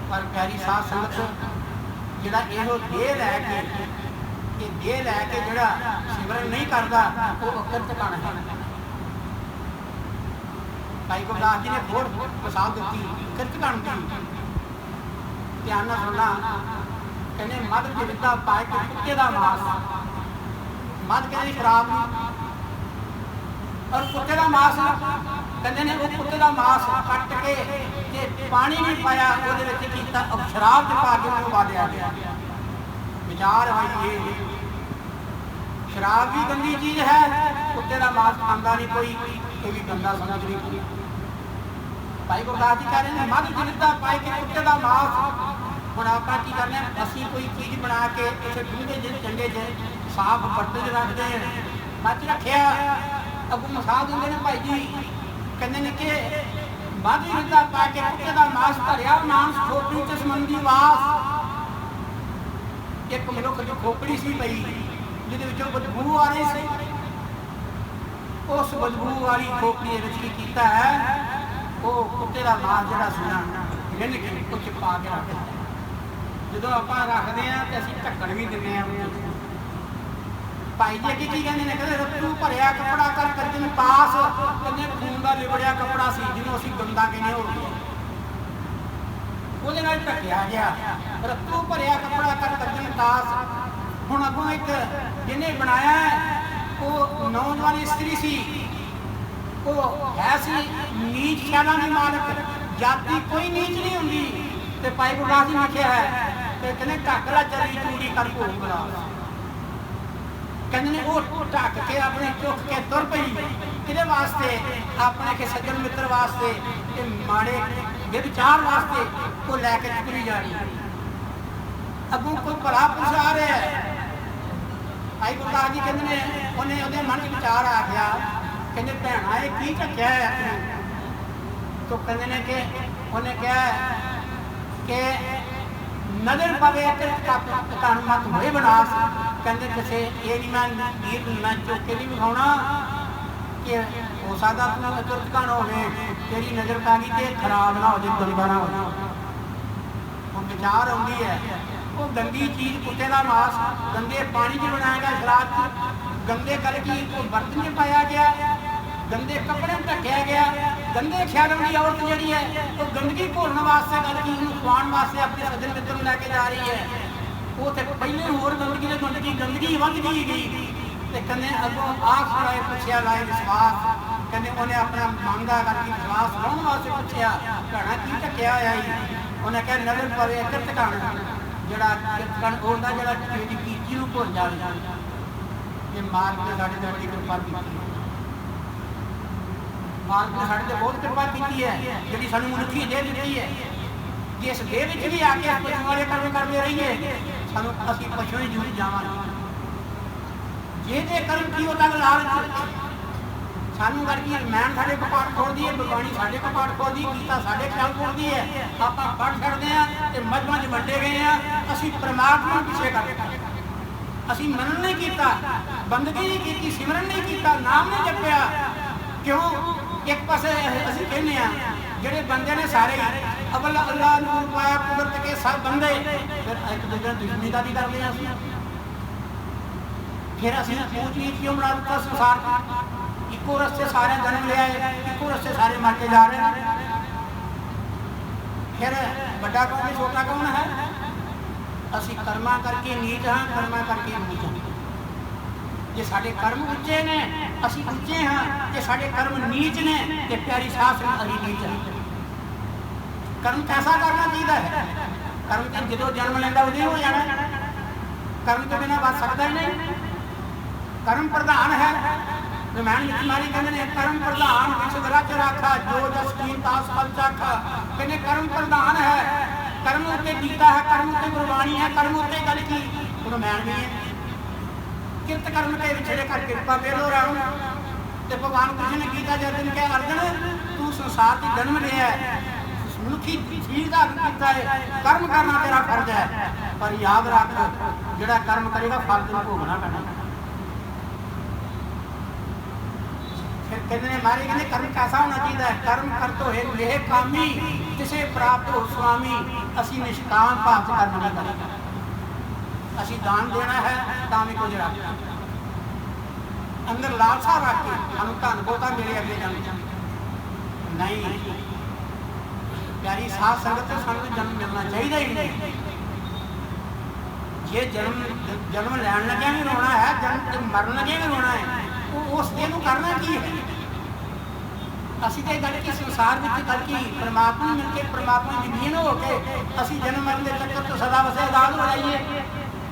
पर प्यारी साध संगत जिहड़ा इहो देह लैके ये देह लैके जिहड़ा सिमरन नहीं करता वो अकर्त कण है। भाई गुरदास जी ने होर मिसाल दी किरत कण की, ध्यान नाल सुनना। कहने मध च विद्या पाए के कुत्ते का मांस, मध कहते शराब और कुत्ते का मांस कहते हैं वो कुत्ते का मांस कट के पानी नहीं पाया वो शराब च पा के उबालिया गया। विचार है ये शराब भी गंदी चीज है, कुत्ते का मांस खांदा नहीं कोई, ये भी गंदा समझ नहीं कोई। भाई गुरदास जी कह रहे हैं मध च विद्या पाए के कुत्ते का मांस। ਹੁਣ ਆਪਾਂ ਕੀ ਕਰਨਾ ਅਸੀਂ ਕੋਈ ਚੀਜ਼ ਬਣਾ ਕੇ ਕਿਸੇ ਡੂੰਘੇ ਜਿਹੇ ਚੰਗੇ ਜਿਹੇ ਸਾਫ਼ ਬਰਤਨ 'ਚ ਰੱਖਦੇ ਹਾਂ। ਮੱਝ ਰੱਖਿਆ ਅੱਗੋਂ ਮਿਸਾਲ ਦਿੰਦੇ ਨੇ ਭਾਈ ਜੀ, ਕਹਿੰਦੇ ਨੇ ਕਿ ਮੱਝ ਵਿੱਦਾ ਪਾ ਕੇ ਕੁੱਤੇ ਦਾ ਮਾਸ ਧਰਿਆ ਮਾਂਸ ਖੋਪੜੀ 'ਚ ਸਮੰਦੀ ਵਾਸ। ਇੱਕ ਮਨੁੱਖ ਜੋ ਖੋਪੜੀ ਸੀ ਪਈ ਜਿਹਦੇ ਵਿੱਚੋਂ ਬਦਬੂ ਆ ਰਹੀ ਸੀ, ਉਸ ਬਦਬੂ ਵਾਲੀ ਖੋਪੜੀ ਦੇ ਵਿੱਚ ਕੀ ਕੀਤਾ ਹੈ ਉਹ ਕੁੱਤੇ ਦਾ ਮਾਸ ਜਿਹੜਾ ਸੀ ਨਾ ਰਿੰਨ ਕੇ ਕੁਝ ਪਾ ਕੇ ਰੱਖ ਦਿੱਤਾ। ਜਦੋਂ ਆਪਾਂ ਰੱਖਦੇ ਹਾਂ ਤੇ ਅਸੀਂ ਢੱਕਣ ਵੀ ਦਿੰਦੇ ਹਾਂ। ਭਾਈ ਜੀ ਅੱਗੇ ਕੀ ਕਹਿੰਦੇ ਨੇ, ਕਹਿੰਦੇ ਰੱਤੂ ਭਰਿਆ ਕੱਪੜਾ ਕਰ ਕਰਜਨ ਪਾਸ। ਕਹਿੰਦੇ ਖੂਨ ਦਾ ਲਿਬੜਿਆ ਕੱਪੜਾ ਸੀ ਜਿਹਨੂੰ ਅਸੀਂ ਗੰਦਾ ਕਹਿੰਦੇ ਹੋ ਗਿਆ, ਉਹਦੇ ਨਾਲ ਢੱਕਿਆ ਗਿਆ। ਰੱਤੂ ਭਰਿਆ ਕੱਪੜਾ ਕਰ ਕਰਜਨ ਪਾਸ। ਹੁਣ ਅੱਗੋਂ ਇੱਕ ਜਿਹਨੇ ਬਣਾਇਆ ਉਹ ਨੌਜਵਾਨ ਇਸਤਰੀ ਸੀ, ਉਹ ਹੈ ਸੀ ਨੀਚ ਖਿਆਲਾਂ ਦੀ ਮਾਲਕ। ਜਾਤੀ ਕੋਈ ਨੀਚ ਨਹੀਂ ਹੁੰਦੀ। ਤੇ ਭਾਈ ਗੁਰਦਾਸ ਜੀ ਲਿਖਿਆ ਹੈ ਤੇ ਕਹਿੰਦੇ ਢੱਕ ਲਾ ਚਲੀ ਚੂੜੀ ਕਰ ਭੋਗ ਬਣਾ। ਕਹਿੰਦੇ ਨੇ ਉਹ ਢੱਕ ਕੇ ਆਪਣੇ ਚੁੱਕ ਕੇ ਤੁਰ ਪਈ। ਕਿਹਦੇ ਵਾਸਤੇ? ਆਪਣੇ ਕੇ ਸੱਜਣ ਮਿੱਤਰ ਵਾਸਤੇ ਤੇ ਮਾੜੇ ਵਿਚਾਰ ਵਾਸਤੇ ਉਹ ਲੈ ਕੇ ਤੁਰੀ ਜਾ ਰਹੀ। ਅੱਗੋਂ ਕੋਈ ਭਲਾ ਪੁਰਸ਼ ਆ ਰਿਹਾ ਹੈ। ਭਾਈ ਗੁਰਦਾਸ ਜੀ ਕਹਿੰਦੇ ਨੇ ਉਹਨੇ ਉਹਦੇ ਮਨ 'ਚ ਵਿਚਾਰ ਆ ਗਿਆ, ਕਹਿੰਦੇ ਭੈਣਾ ਇਹ ਕੀ ਢੱਕਿਆ ਹੈ ਆਪਣੇ? ਤੋ ਕਹਿੰਦੇ ਨੇ ਕਿ ਉਹਨੇ ਕਿਹਾ कि नजर पवे तन मत होए बनास। कहते किसी ये नहीं मैं वीर मैं चौके नहीं विखाना कि हो सकता तू तुरकन हो तेरी नज़र पै गई तो खराब ना हो जाए, गंदा ना हो। वो विचार आती है वो गंदी चीज़ कुत्ते का मांस गंदे पानी च बनाया गया, शराब च गंदे करके बर्तन च पाया गया, गंदे कपड़े ढकिया गया। गंदे ख्यालों की औरत जी है वो गंदगी भोलने वास्ते गल की खुआने वास्ते अपने सज्जन मित्र लैके जा रही है, वो तो पहले होर गंदगी वधदी गई। तो कहने अगों आख लाए पुछया लाए विश्वास, कहने उन्हें अपना मन का करके विश्वास लाने वास्ते पुछया भैणा की ढकिया होया ही, उन्हें कहा नजर पवे किरतकण जड़ा किरतकण होंदा जड़ा कीची नूं भुल जावे। ये मालिक ने साडे ते बड़ी कृपा की, मालिक ने साडे ते बहुत कृपा की है जिहड़ी सानूं मनुखी देह दित्ती है। जे इस देह विच भी आके पशु वाले कर्म करते रहिए सानूं असीं पशु ही जरूर जावांगे। जे जे कर्म की वो तक लालच सानूं करके मैन साडे कपाट खोलदी है, बगानी साडे कपाट खोलदी, गीता साडे ख्याल खोलदी है, आपां पढ़ छड्डदे आ ते मजमां 'च वंडे गए आ। असीं परमात्मा पिछे कर असीं मनन नहीं कीता, बंदगी नहीं की, सिमरन नहीं किया, नाम नहीं जपिया। क्यों एक पासे असीं कहने आ ਜਿਹੜੇ ਬੰਦੇ ਨੇ ਸਾਰੇ अवल अल्लाह नूर पाया कुदरत के सब बंदे, फिर एक दूसरे दुश्मनी का भी कर लिया, फिर असीं ऊंच नीच क्यों बना दिता संसार का। इको रस्ते सारे जन्म लिया है, इको रस्ते सारे मर के जा रहे हैं। फिर बड़ा कौन है छोटा कौन है? असीं कर्मा करके नीच हाँ, कर्मा करके नीच हाँ। जे साडे कर्म उच्चे ने असीं उच्चे हाँ, जे साडे कर्म नीच ने ते प्यारी सास असीं नीच हाँ। कर्म कैसा करना चाहिए है? कर्म तो जो जन्म लेंदा उदे हो जाना, कर्म तो बिना बच सकता ही नहीं। कर्म प्रधान है, रामायण मारी कहते हैं कर्म प्रधान विच रच राखा जो जस कीन तास फल चाखा। कहते कर्म प्रधान है, कर्म उत्ते गीता है, कर्म उत्ते गुरबाणी है, कर्म उत्ते गल की रामायण भी है। किरत कर्म के विछड़े कर कृपा बेलो राम। तो भगवान कृष्ण ने गीता जो अर्जुन कहा अर्जुन तू संसार से जन्म लिया है, मनुखी चीज का किया है, कर्म करना तेरा फर्ज है, पर याद रख जिहड़ा कर्म करेगा फल तेन भोगना पैना। फिर कहते हैं मारे कहते कर्म कैसा होना चाहिए है? कर्म कर तो है लेह कामी जिसे प्राप्त हो स्वामी। असी निष्काम भाव से कर्म नहीं करेंगे, असी दान देना है तां भी कुछ रख अंदर लालसा रख के हम धन बहुता मेरे अगे जन्म नहीं। प्यारी साध संगत सानू जन्म मिलना चाहिए ही नहीं। जे जन्म लैन लगे भी रोना है, जन्म मरन लगे भी रोना है, उस दिन करना की है? असी तो गल की संसार में गल की परमात्मा मिल के परमात्मा की लीन हो के असी जन्म मरण के चक्कर तो सदा वसे आजाद हो जाइए।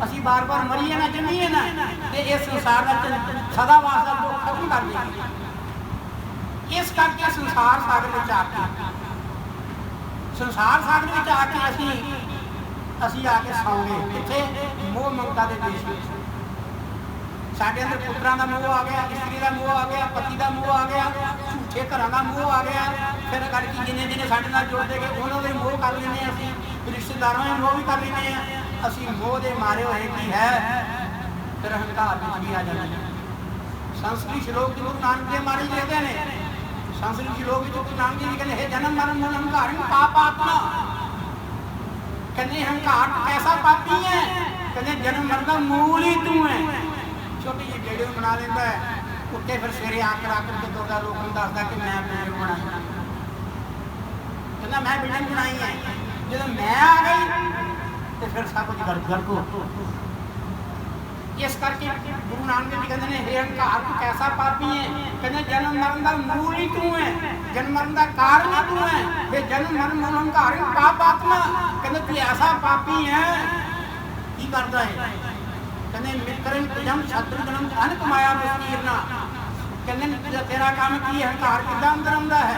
असी बार बार मरीए ना जमीए ना तो इस संसार का सदा वास्ता दुख खत्म कर देंगे। इस करके संसार सागर में आके संसार सागर में आके असी आके सौ गए कितने मोह ममता के देश में। साढ़े अंदर पुत्रों का मोह आ गया, स्त्री का मोह आ गया, पति का मोह आ गया, झूठे घर का मोह आ गया। फिर करके जिन्हें जिन्हें साढ़े नाल जुड़ते गए उन्होंने भी मोह कर लेने, असी रिश्तेदारों में मोह भी कर लेने। असी मोह के मारे हुए की है, फिर अहंकार भी आ जाता है। संस्कृत श्लोक जो गुरु नानक देव महाराज लिखते हैं, संस्कृत श्लोक जो गुरु नानक जी कहते हैं जन्म मरण मूल अहंकार पाप आत्मा। कहते अहंकार कैसा पापी है? कहते जन्म मरण का मूल ही तू है। छोटी जी वीडियो बना लेता है उत्ते, फिर सवेरे आकर के दो लोगों को दसदा कि मैं वीडियो बनाई, कहना मैं वीडियो बनाई है। जो मैं आ गई तो फिर सब कुछ गड़बड़ को। इस करके गुरु नानक जी कहते हैं हे अहंकार तू कैसा पापी है? कहते जन्म मरण का मूल ही तू है, जन्म मरण का कारण ही तू है। फिर जन्म मरण मूल अहंकार पाप आत्मा। कहते तू ऐसा पापी है की करता है? कहते मित्रन जन्म शत्रु जन्म धन कमाया विस्तीर्णा। कहते तेरा काम की अहंकार कितना अंदर आंदा है?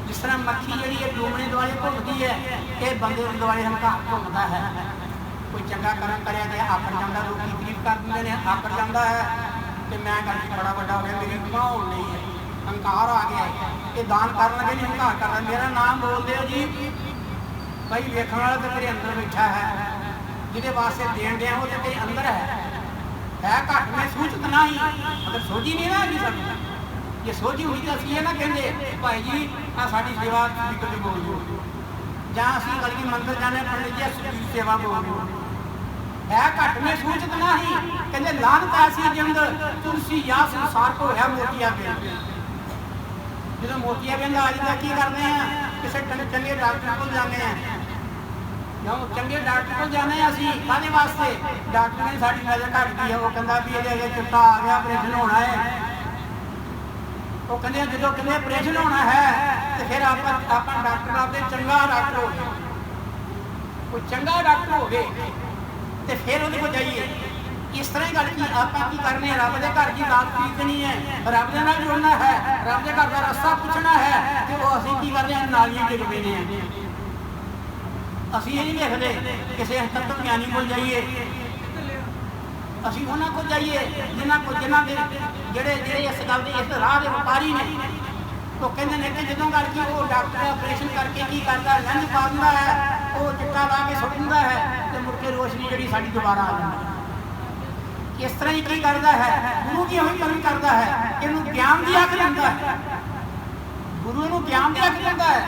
जिस तरह मक्खी जी डूमने दुआले घूमती है, ये बंदे दुआले अहंकार घूमता है। कोई चंगा कर्म करे तो आकर जाता, लोग तारीफ कर देंगे आकर जाता है कि मैं करके बड़ा बड़ा हो गया, मेरी माँ हो नहीं है, अहंकार आ गया। ये दान कर लगे नहीं अहंकार कर रहा, मेरा नाम बोल दो जी भाई वेखने वाला तो मेरे अंदर बैठा है, जिहदे वास्ते देन दिया वो तो कहीं अंदर है घट में सूझत ना ही। अगर सोझी नहीं ना जी साडी, जे सोझी हुई तो असीं ये ना कहते भाई जी आ साडी सेवा कभी बोल दो, जां असीं बल्कि मंदिर जाने पंडित जी सेवा बोल दो। है घट में सूझत ना ही, कहते लानत ऐसी जिंद तुलसी या संसार को है मोतिया पे। जो मोतियाबिंद आ जाता की करते हैं, किसी चंगे डॉक्टर को जाने हैं, जो चंगे डॉक्टर को जाने असी काहदे वास्ते, डॉक्टर ने साड़ी नज़र घट गई है, वो कहता भी ये चिट्टा आ गया ऑपरेशन होना है, वो कहते जो कहते ऑपरेशन होना है तो फिर आप डॉक्टर आपके चंगा डॉक्टर हो गए, कोई चंगा डॉक्टर हो गए तो फिर वो जाइए। इस तरह गल की आप करने, रब के घर की बात खरीदनी है, रब के नाल जुड़ना है, रब के घर का रास्ता पूछना है, तो वो असीं की करते हैं, नालियां डिग पैने हैं। असीं ये नहीं देखते किसी तत्व ज्ञानी को जाइए, असीं उन्हां को जाइए जिन्हां के ਜਿਹੜੇ इस गल के इस राह के व्यापारी ने, तो कहते हैं कि जो गल की वो डॉक्टर ऑपरेशन करके की करता है, लंघ पा दिंदा है, वो चिट्टा ला के सुट दिंदा है, तो मुड़ के रोशनी जी साड़ी दोबारा आ जाती है। इस तरह ही की करता है, गुरु की वही कमी करता है, इनू ज्ञान की अख दिंदा है, गुरु इनू ज्ञान की अख दिंदा है।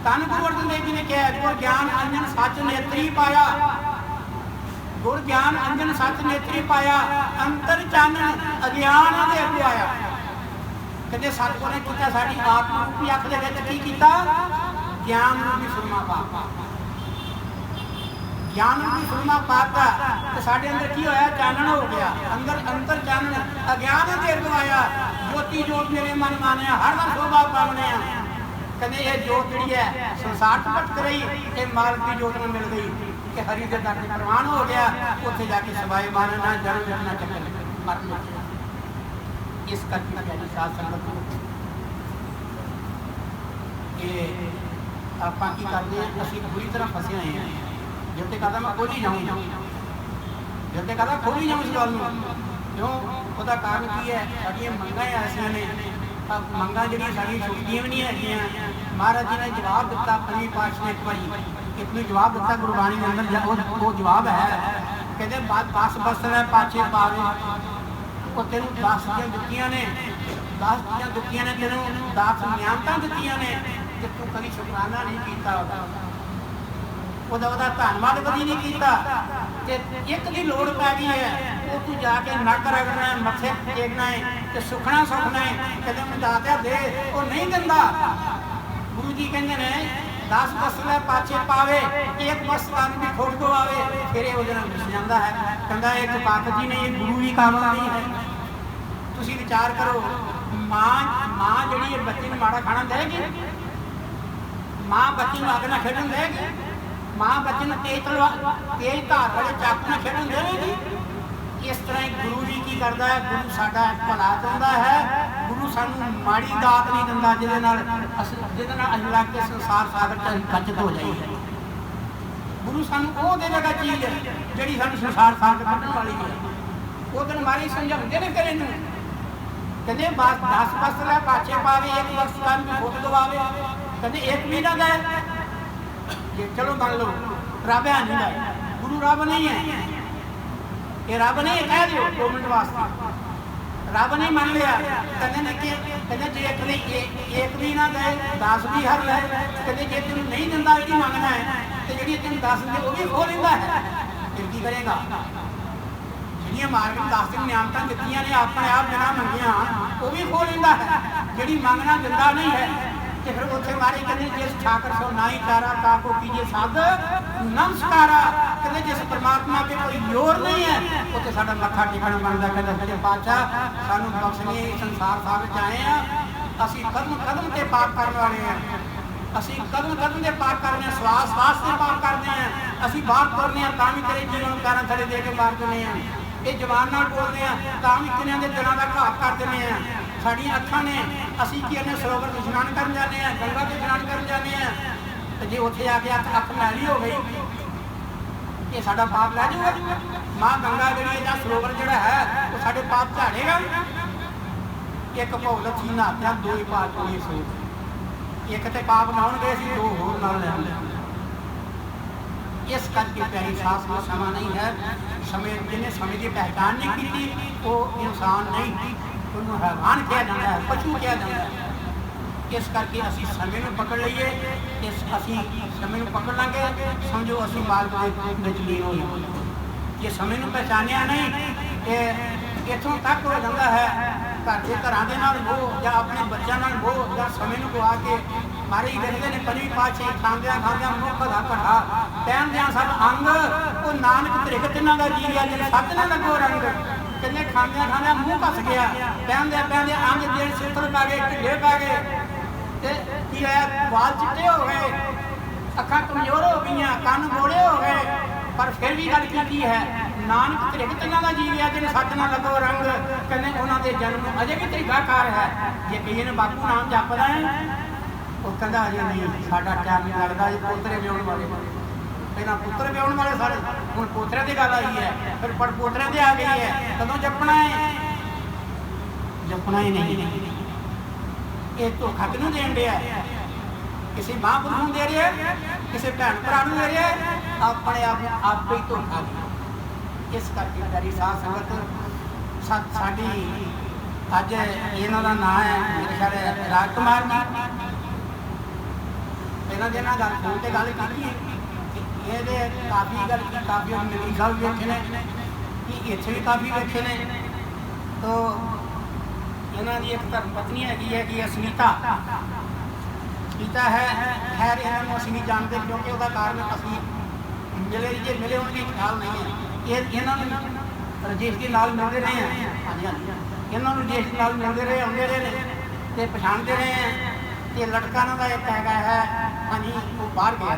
धन गुरु अर्जन देव जी ने कहा, गुर ज्ञान अंजन सच नेत्री पाया, गुर ज्ञान अंजन सच नेत्री पाया, अंतर चानन अज्ञान दे अगो आया। कहते सतगुर ने किया साड़ी आत्मा रूपी अख दे विच की कीता, ज्ञान रूपी सुरमा पा, ज्ञान रूपी सुरमा पाता तो साढ़े अंदर की होया, चानन हो गया, अंदर अंतर चानन अज्ञान दे अगो आया। ज्योति जोत मेरे मन मानिया, हर हर शोभा पावने। कहते ये जोत जी है संसार तो भटक रही, ये मालक की जोत में मिल गई कि हरि के दर प्रवान हो गया, उत्थे जाके सवाई मारना जन्म लेना चक्कर मरना। इस करके प्यारी साध संगत ये आप की करते हैं, असीं बुरी तरह फसे हुए हैं। जब तक कहता मैं खोली जाऊँ, जब तक कहता खोली जाऊँ इस गल में, क्यों उसका कारण की है, साड़ियाँ मंगां ऐसियां ने, मंगां जिहड़ियां साड़ियां छुट्टियां भी नहीं है। महाराज जी ने जवाब दिता, पंजवीं पातशाह ने एक बारी एक जवाब दिता गुरबाणी के अंदर, वो जवाब है, कहते 10 बस्तर पाछे पावे, वो तेन 10 चीज़ां दित्तियां ने, 10 चीज़ां दित्तियां ने, तेनों 10 नियामतां दित्तियां ने, कि तू कभी शुकराना नहीं किया, ਉਹਦਾ ਧੰਨਵਾਦ ਕਦੀ नहीं किया, ਤੇ एक ਦੀ ਲੋੜ ਪੈ ਗਈ ਹੈ, ਉਹ ਤੂੰ ਜਾ ਕੇ ਨੱਕ ਰਗੜਨਾ ਹੈ, ਮੱਥੇ ਟੇਕਣਾ ਹੈ ਤੇ ਸੁਖਣਾ ਸੁਖਣਾ ਹੈ, ਕਦੇ ਮੈਂ ਦਾਤਿਆ ਦੇ, ਉਹ ਨਹੀਂ ਦਿੰਦਾ। ਗੁਰੂ ਜੀ ਕਹਿੰਦੇ ਨੇ 10 ਬਸਤਰ ਪਾਛੇ ਪਾਵੇ, ਇੱਕ ਬਸਤਰ ਵੀ ਖੋਟ ਗਵਾਵੇ, ਫਿਰ ਇਹ ਉਹਦੇ ਨਾਲ ਮਿਲ ਜਾਂਦਾ ਹੈ। ਕਹਿੰਦਾ ਇੱਕ ਪਾਕ ਜੀ ਨੇ, ਇਹ ਗੁਰੂ ਵੀ ਕਾਬਲ ਨਹੀਂ ਹੈ। ਤੁਸੀਂ ਵਿਚਾਰ ਕਰੋ, ਮਾਂ ਜਿਹੜੀ ਇਹ ਬੱਚੇ ਨੂੰ ਮਾੜਾ ਖਾਣਾ ਦੇਗੀ, ਮਾਂ ਬੱਚੇ ਨੂੰ ਅੱਗ ਨਾਲ ਖੇਡਣ ਦੇਗੀ, मां बच्चे ने तेज धार वाले चाकू में खेडन देगी। इस तरह गुरु जी की करता है, गुरु साडा भला चाहता है, गुरु सानू माड़ी दात नहीं दिंदा जिहदे नाल असीं लग के संसार सागर च बचत हो जाइए। गुरु सानू वो देगा चीज जिहड़ी सानू संसार सागर कढण वाली है। वो दिन मारी समझाउंदे ने फिर इहनूं, कहंदे 10 बस्तर पाछे पावे, एक बस्तर भी फुट दवावे, कहंदे एक भी ना दे, चलो मान लो रब है नहीं है, गुरु रब नहीं है, ये रब नहीं कह दो 2 मिनट वास्ते, रब नहीं मान लिया। कहते ने कि कहते जे एक भी ना दे 10 भी हर ले, कहते जे तेन नहीं दिंदा जी मंगना है, तो जी तेन 10 दे वो भी खो लेंदा है, फिर की करेगा। जिहड़ियां मार्केट 10 दिन नियामतां दित्तियां ने अपने आप बिना मंगिया, वो भी खो लेंदा है। जिहड़ी मंगना दिंदा नहीं है, तो फिर उत्थे मारे कहते जिस ठाकर सो ना ही चारा ताको कीजिए साध नमस्कारा। कहते जिस परमात्मा के कोई जोर नहीं है, उत्थे साडा मत्था टेकना बनता। कहते सच्चे पातशाह सानू बख्शनी, संसार सागर च आए हैं, असीं कदम कदम ते पाप करने वाले हैं, असीं कदम कदम ते पाप करने, श्वास श्वास से पाप करते हैं, असीं बाहर तुरने हैं तां भी तेरे जीवन पैरां थले दे के बाहर तुरने हैं, ये जवान नाल बोलते हैं तां भी किन्नियां दे दिलां दा घात कर दिंदे हैं। साड़ियां अखां ने, असीं की अपने सरोवर में स्नान कर जाते हैं, गंगा में स्नान कर जाते हैं, तो जे उत्थे आके अख मैली हो गई, ये साडा पाप लै जाऊगा। मां गंगा जी या सरोवर जिहड़ा है वो साडे पाप झाड़ेगा। एक भौलत सी नहात्या, 2 ही पाप होए सो, एक ते पाप नाउण गए सी, 2 होर नाल लै लिया। इस करके प्यारी सास में समा नहीं है, समय जिन्हें समय की पहचान नहीं की वो इंसान नहीं, उन्होंने हैवान किया जाता है, पशु किया जाता है। इस करके असी समय में पकड़ लीए, इस असी समय में पकड़ लेंगे, समझो असी मार्ग में लीन हो जाएंगे। ये समय में पहचानिया नहीं, इतों तक हो जाता है घर के घरां दे नाल मोह या अपने बच्चों नाल मोह या समय नूं गवा के मारे ही लिखते हैं पंजवीं पातशाही खांदियां खांदियां मनुख दा घटा पहनदियां सब अंग वो नानक त्रिक तिन्हां दा जी गया जिन सत ना लगो रंग कहने खांदियां खांदियां मूँह घस गया पहनदियां पहनदियां अंग जेड़ सिथल पै गए ढिले पै गए ते की होया वाल चिट्टे हो गए अखां कमजोर हो गई कन बोले हो गए पर फिर भी गल की है नानक त्रिक तिन्हां दा जी गया जिन सत ना लगो रंग कहने उन्हां दे जन्म अजे भी तरीकाकार है जे कईए ने बापू नाम जपदा है ਉਹ ਕਹਿੰਦਾ ਅਜੇ ਨਹੀਂ ਸਾਡਾ ਟਾਈਮ ਨਹੀਂ ਲੱਗਦਾ ਜੀ ਪੋਤਰੇ ਵਿਆਹੁਣ ਵਾਲੇ ਪਹਿਲਾਂ ਪੁੱਤਰ ਵਿਆਹੁਣ ਵਾਲੇ ਸਾਡੇ ਹੁਣ ਪੋਤਰਿਆਂ ਦੀ ਗੱਲ ਆਈ ਹੈ ਫਿਰ ਪਰ ਪੋਤਰਿਆਂ ਦੀ ਆ ਗਈ ਹੈ ਕਦੋਂ ਜਪਣਾ ਹੈ ਜਪਣਾ ਹੀ ਨਹੀਂ ਇਹ ਧੋਖਾ ਕਿਹਨੂੰ ਦੇਣ ਡਿਆ ਕਿਸੇ ਮਹਾਂਪੁਰਖ ਨੂੰ ਦੇ ਰਿਹਾ ਕਿਸੇ ਭੈਣ ਭਰਾ ਨੂੰ ਦੇ ਰਿਹਾ ਆਪਣੇ ਆਪ ਨੂੰ ਆਪੇ ਹੀ ਧੋਖਾ ਦੇ ਇਸ ਕਰਕੇ ਪਿਆਰੀ ਸਾਧ ਸੰਗਤ ਸਾਡੀ ਅੱਜ ਇਹਨਾਂ ਦਾ ਨਾਂ ਹੈ ਮੇਰੇ ਖਿਆਲ ਹੈ ਰਾਜ ਕੁਮਾਰ ਜੀ ਇਹਨਾਂ ਦੇ ਨਾਲ ਗੱਲ ਫੋਨ ਤੇ ਗੱਲ ਕੀਤੀ ਇਹਦੇ ਕਾਫੀ ਗੱਲ ਕੀਤੀ ਕਾਫੀ ਨਵੀਂ ਸਾਹਿਬ ਵੀ ਵੇਖੇ ਨੇ ਕਿ ਇੱਥੇ ਵੀ ਕਾਫੀ ਵੇਖੇ ਨੇ ਤੋ ਇਹਨਾਂ ਦੀ ਇੱਕ ਧਰਮ ਪਤਨੀ ਹੈਗੀ ਹੈ ਕਿ ਸੁਨੀਤਾ ਹੈ ਖੈਰ ਇਹਨਾਂ ਨੂੰ ਅਸੀਂ ਨਹੀਂ ਜਾਣਦੇ ਕਿਉਂਕਿ ਉਹਦਾ ਕਾਰਨ ਅਸੀਂ ਮਿਲੇ ਹੋਣਗੇ ਖਿਆਲ ਨਹੀਂ ਹੈ ਇਹ ਇਹਨਾਂ ਨੂੰ ਰਜੇਸ਼ ਦੇ ਨਾਲ ਮਿਲਦੇ ਰਹੇ ਹਾਂ ਹਾਂਜੀ ਇਹਨਾਂ ਨੂੰ ਰਜੇਸ਼ ਨਾਲ ਮਿਲਦੇ ਰਹੇ ਆਉਂਦੇ ਰਹੇ ਨੇ ਤੇ ਪਛਾਣਦੇ ਰਹੇ ਤੇ ਲੜਕਾ ਇਹਨਾਂ ਦਾ ਇੱਕ ਹੈਗਾ ਹੈ ਹਾਂਜੀ ਉਹ ਬਾਹਰ ਗਿਆ